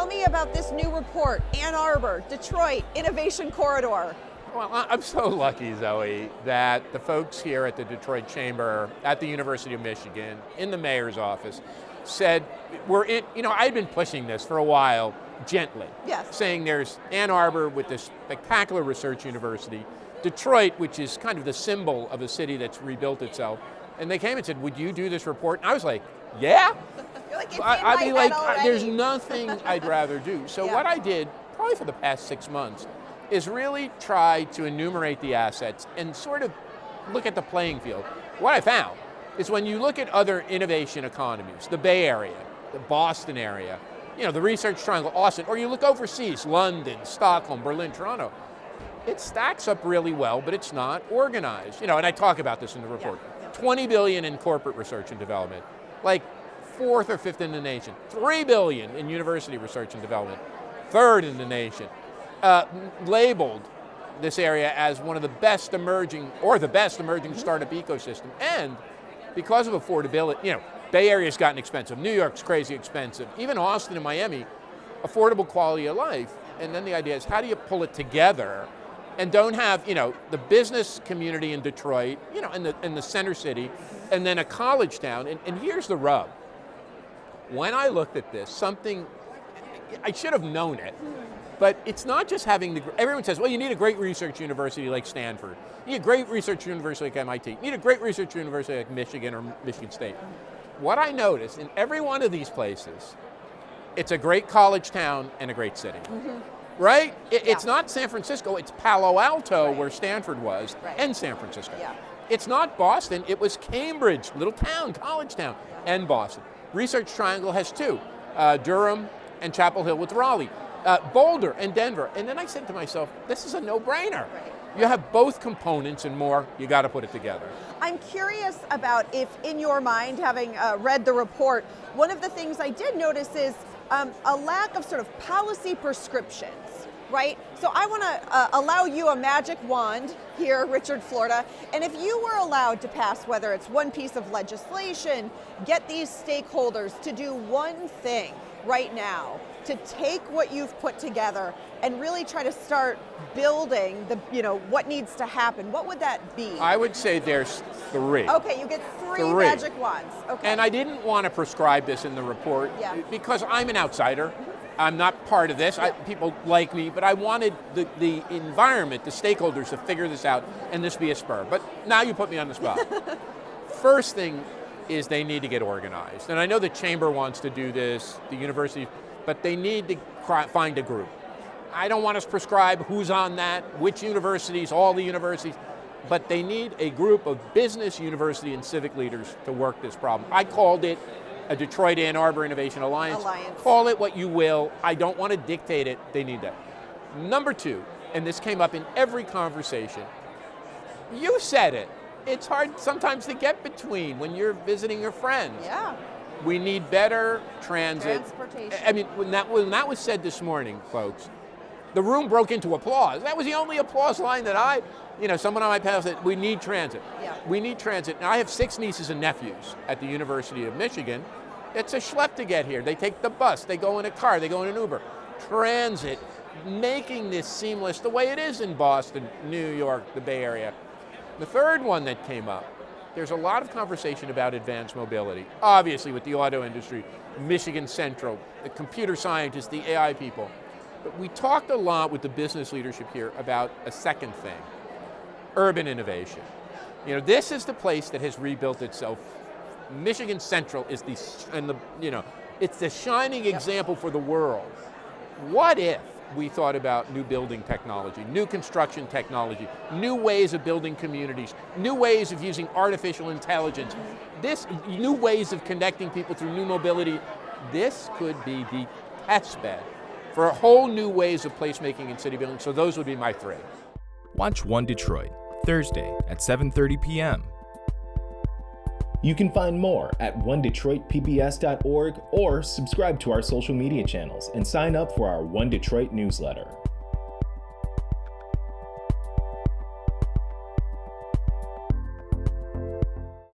me about this new report, Ann Arbor, Detroit Innovation Corridor. Well, I'm so lucky, Zoe, that the folks here at the Detroit Chamber, at the University of Michigan, in the mayor's office, said, I'd been pushing this for a while, gently. Yes. Saying there's Ann Arbor with this spectacular research university, Detroit, which is kind of the symbol of a city that's rebuilt itself. And they came and said, would you do this report? And I was like, yeah. You're like, it's I'd be like, there's already. nothing I'd rather do. So Yeah. what I did, probably for the past 6 months, is really try to enumerate the assets and sort of look at the playing field. What I found is when you look at other innovation economies, the Bay Area, the Boston area, the Research Triangle, Austin, or you look overseas, London, Stockholm, Berlin, Toronto, it stacks up really well, but it's not organized. And I talk about this in the report. Yeah. 20 billion in corporate research and development, like 4th or 5th in the nation. 3 billion in university research and development, 3rd in the nation. Labeled this area as one of the best emerging, or the best emerging startup ecosystem. And because of affordability, Bay Area's gotten expensive, New York's crazy expensive, even Austin and Miami, affordable quality of life. And then the idea is, how do you pull it together and don't have, the business community in Detroit, in the center city, and then a college town. And here's the rub. When I looked at this, I should have known it, but it's not just having everyone says, well, you need a great research university like Stanford. You need a great research university like MIT. You need a great research university like Michigan or Michigan State. What I noticed in every one of these places, it's a great college town and a great city. Mm-hmm. Right? It's not San Francisco, it's Palo Alto, where Stanford was, and San Francisco. Yeah. It's not Boston, it was Cambridge, little town, college town, and Boston. Research Triangle has 2, Durham and Chapel Hill with Raleigh, Boulder and Denver. And then I said to myself, this is a no-brainer. Right. You have both components and more, you got to put it together. I'm curious about if, in your mind, having read the report, one of the things I did notice is a lack of sort of policy prescriptions, right? So I want to allow you a magic wand here, Richard, Florida, and if you were allowed to pass, whether it's one piece of legislation, get these stakeholders to do one thing right now, to take what you've put together and really try to start building what needs to happen, what would that be? I would say there's 3. Okay, you get 3 magic wands. Okay. And I didn't want to prescribe this in the report because I'm an outsider. I'm not part of this. People like me, but I wanted the environment, the stakeholders to figure this out and this be a spur. But now you put me on the spot. First thing is they need to get organized. And I know the chamber wants to do this, the university, but they need to find a group. I don't want to prescribe who's on that, which universities, all the universities, but they need a group of business, university, and civic leaders to work this problem. I called it a Detroit-Ann Arbor Innovation Alliance. Call it what you will. I don't want to dictate it. They need that. Number 2, and this came up in every conversation, you said it. It's hard sometimes to get between when you're visiting your friends. Yeah. We need better transit. Transportation. I mean, when that was said this morning, folks, the room broke into applause. That was the only applause line that someone on my panel said, we need transit. Yeah. We need transit. Now, I have 6 nieces and nephews at the University of Michigan. It's a schlep to get here. They take the bus, they go in a car, they go in an Uber. Transit, making this seamless the way it is in Boston, New York, the Bay Area. The third one that came up, there's a lot of conversation about advanced mobility. Obviously with the auto industry, Michigan Central, the computer scientists, the AI people. But we talked a lot with the business leadership here about a second thing, urban innovation. This is the place that has rebuilt itself. Michigan Central is it's the shining example for the world. What if we thought about new building technology, new construction technology, new ways of building communities, new ways of using artificial intelligence, new ways of connecting people through new mobility? This could be the test bed for whole new ways of placemaking in city building. So those would be my 3. Watch One Detroit, Thursday at 7:30 p.m. You can find more at onedetroitpbs.org or subscribe to our social media channels and sign up for our One Detroit newsletter.